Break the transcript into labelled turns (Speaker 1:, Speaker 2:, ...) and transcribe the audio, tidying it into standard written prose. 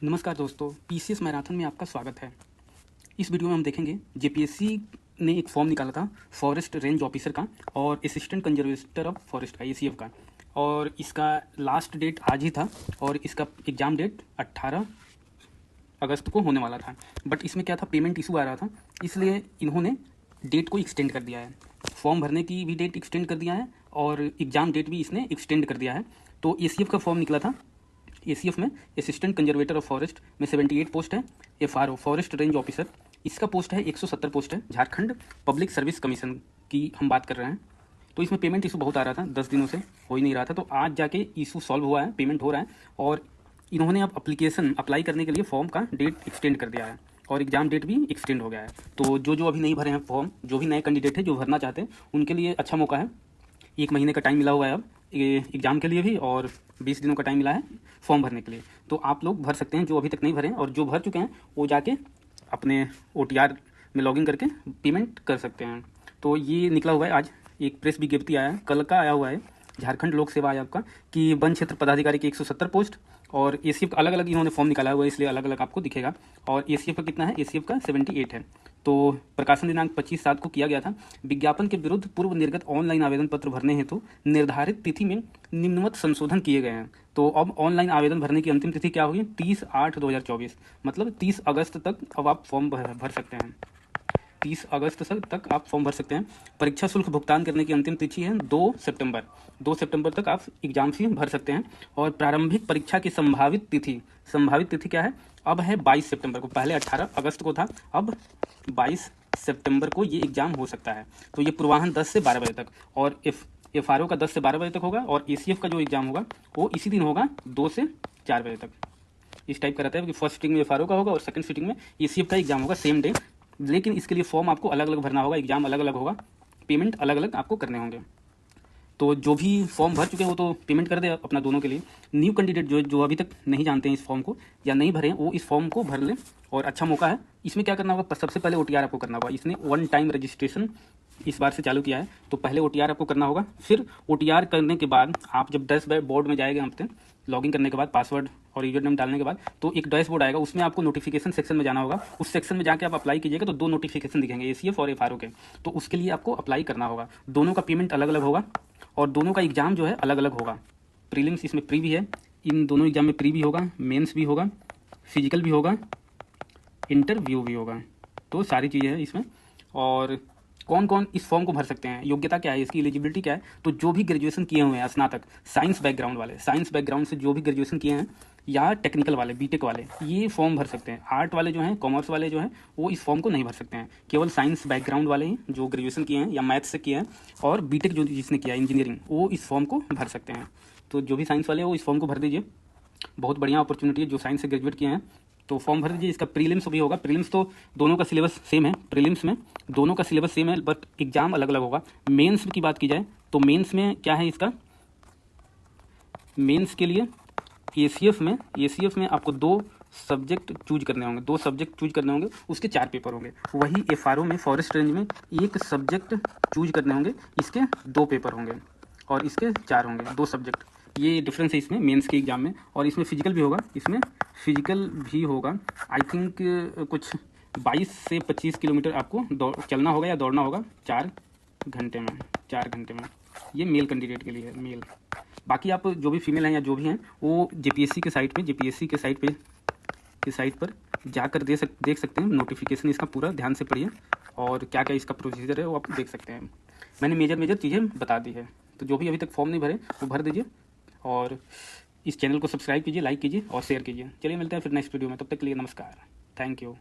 Speaker 1: नमस्कार दोस्तों, PCS marathon में आपका स्वागत है। इस वीडियो में हम देखेंगे जेपीएससी ने एक फॉर्म निकाला था फॉरेस्ट रेंज ऑफिसर का और असिस्टेंट कंजर्वेटर ऑफ फॉरेस्ट का एसीएफ का, और इसका लास्ट डेट आज ही था और इसका एग्ज़ाम डेट 18 अगस्त को होने वाला था। बट इसमें क्या था, पेमेंट इशू आ रहा था, इसलिए इन्होंने डेट को एक्सटेंड कर दिया है। फॉर्म भरने की भी डेट एक्सटेंड कर दिया है और एग्ज़ाम डेट भी इसने एक्सटेंड कर दिया है। तो एसीएफ का फॉर्म निकला था। एसीएफ में असिस्टेंट कंजर्वेटर ऑफ फॉरेस्ट में 78 पोस्ट है। एफआरओ फॉरेस्ट रेंज ऑफिसर, इसका पोस्ट है 170 पोस्ट है। झारखंड पब्लिक सर्विस कमीशन की हम बात कर रहे हैं। तो इसमें पेमेंट इशू बहुत आ रहा था, 10 दिनों से हो ही नहीं रहा था। तो आज जाके इशू सॉल्व हुआ है, पेमेंट हो रहा है और इन्होंने अब एप्लीकेशन अप्लाई करने के लिए फॉर्म का डेट एक्सटेंड कर दिया है और एग्ज़ाम डेट भी एक्सटेंड हो गया है। तो जो अभी नहीं भरे हैं फॉर्म, जो भी नए कैंडिडेट हैं जो भरना चाहते हैं, उनके लिए अच्छा मौका है। 1 महीने का टाइम मिला हुआ है अब एग्ज़ाम के लिए भी, और 20 दिनों का टाइम मिला है फॉर्म भरने के लिए। तो आप लोग भर सकते हैं जो अभी तक नहीं भरे हैं, और जो भर चुके हैं वो जाके अपने OTR में लॉगिन करके पेमेंट कर सकते हैं। तो ये निकला हुआ है आज, एक प्रेस विज्ञप्ति आया है, कल का आया हुआ है झारखंड लोक सेवा आयोग का, कि वन क्षेत्र पदाधिकारी की 170 पोस्ट और एसीएफ का अलग अलग इन्होंने फॉर्म निकाला हुआ है, इसलिए अलग अलग आपको दिखेगा। और एसीएफ का कितना है, एसीएफ का 78 है। तो प्रकाशन दिनांक 25/7 को किया गया था। विज्ञापन के विरुद्ध पूर्व निर्गत ऑनलाइन आवेदन पत्र भरने हेतु निर्धारित तिथि में निम्नवत संशोधन किए गए हैं। तो अब ऑनलाइन आवेदन भरने की अंतिम तिथि क्या होगी, 30/8/2024, मतलब 30 अगस्त तक अब आप फॉर्म भर सकते हैं। 30 अगस्त तक आप फॉर्म भर सकते हैं। परीक्षा शुल्क भुगतान करने की अंतिम तिथि है 2 सितंबर। 2 सितंबर तक आप एग्जाम फी भर सकते हैं। और प्रारंभिक परीक्षा की संभावित तिथि क्या है, अब है 22 सितंबर को। पहले 18 अगस्त को था, अब 22 सितंबर को ये एग्ज़ाम हो सकता है। तो ये पूर्वाह्न 10 से 12 बजे तक, और एफआरओ का 10 से 12 बजे तक होगा, और एसीएफ का जो एग्ज़ाम होगा वो इसी दिन होगा 2 से 4 बजे तक। इस टाइप का रहता है कि फर्स्ट सीटिंग में एफआरओ का होगा और सेकंड सीटिंग में एसीएफ का एग्ज़ाम होगा सेम डे। लेकिन इसके लिए फॉर्म आपको अलग अलग भरना होगा, एग्ज़ाम अलग अलग होगा, पेमेंट अलग अलग आपको करने होंगे। तो जो भी फॉर्म भर चुके हैं वो तो पेमेंट कर दे अपना दोनों के लिए। न्यू कैंडिडेट जो अभी तक नहीं जानते हैं इस फॉर्म को या नहीं भरे हैं, वो इस फॉर्म को भर लें, और अच्छा मौका है। इसमें क्या करना होगा, सबसे पहले OTR आपको करना होगा। इसने 1 टाइम रजिस्ट्रेशन इस बार से चालू किया है, तो पहले OTR आपको करना होगा। फिर OTR करने के बाद आप जब डैशबोर्ड में जाएंगे, हम लॉगिन करने के बाद पासवर्ड और यूजर नेम डालने के बाद तो एक डैशबोर्ड आएगा, उसमें आपको नोटिफिकेशन सेक्शन में जाना होगा। उस सेक्शन में जाके आप अप्लाई कीजिएगा तो 2 नोटिफिकेशन दिखेंगे, एसीएफ और एफआरओ के। तो उसके लिए आपको अप्लाई करना होगा। दोनों का पेमेंट अलग अलग होगा और दोनों का एग्ज़ाम जो है अलग अलग होगा। प्रीलिम्स इसमें प्री भी है, इन दोनों एग्जाम में प्री भी होगा, मेंस भी होगा, फिजिकल भी होगा, इंटरव्यू भी होगा। तो सारी चीज़ें हैं इसमें। और कौन कौन इस फॉर्म को भर सकते हैं, योग्यता क्या है, इसकी एलिजिबिलिटी क्या है, तो जो भी ग्रेजुएशन किए हुए हैं, स्नातक साइंस बैकग्राउंड वाले, साइंस बैकग्राउंड से जो भी ग्रेजुएशन किए हैं, या टेक्निकल वाले, बीटेक वाले, ये फॉर्म भर सकते हैं। आर्ट वाले जो हैं, कॉमर्स वाले जो हैं, वो इस फॉर्म को नहीं भर सकते हैं। केवल साइंस बैकग्राउंड वाले ही जो ग्रेजुएशन किए हैं या मैथ्स से किए हैं और बीटेक जो जिसने किया इंजीनियरिंग, वो इस फॉर्म को भर सकते हैं। तो जो भी साइंस वाले हैं वो इस फॉर्म को भर दीजिए। बहुत बढ़िया अपॉर्चुनिटी है, जो साइंस से ग्रेजुएट किए हैं तो फॉर्म भर दीजिए। इसका प्रीलिम्स भी होगा। प्रीलिम्स तो दोनों का सिलेबस सेम है, प्रीलिम्स में दोनों का सिलेबस सेम है, बट एग्जाम अलग अलग होगा। मेंस की बात की जाए तो मेंस में क्या है, इसका मेंस के लिए एसीएफ में आपको 2 सब्जेक्ट चूज करने होंगे, 2 सब्जेक्ट चूज करने होंगे, उसके 4 पेपर होंगे। वही एफआरओ में फॉरेस्ट रेंज में 1 सब्जेक्ट चूज करने होंगे, इसके 2 पेपर होंगे और इसके 4 होंगे, 2 सब्जेक्ट। ये डिफरेंस है इसमें मेंस के एग्जाम में। और इसमें फिजिकल भी होगा, आई थिंक कुछ 22 से 25 किलोमीटर आपको चलना होगा या दौड़ना होगा 4 घंटे में। ये मेल कैंडिडेट के लिए है, मेल। बाकी आप जो भी फीमेल हैं या जो भी हैं, वो जेपीएससी के साइट पर जाकर देख सकते हैं। नोटिफिकेशन इसका पूरा ध्यान से पढ़िए और क्या क्या इसका प्रोसीजर है वो आप देख सकते हैं। मैंने मेजर चीज़ें बता दी है। तो जो भी अभी तक फॉर्म नहीं भरे वो भर दीजिए, और इस चैनल को सब्सक्राइब कीजिए, लाइक कीजिए और शेयर कीजिए। चलिए मिलते हैं फिर नेक्स्ट वीडियो में, तब तक के लिए नमस्कार, थैंक यू।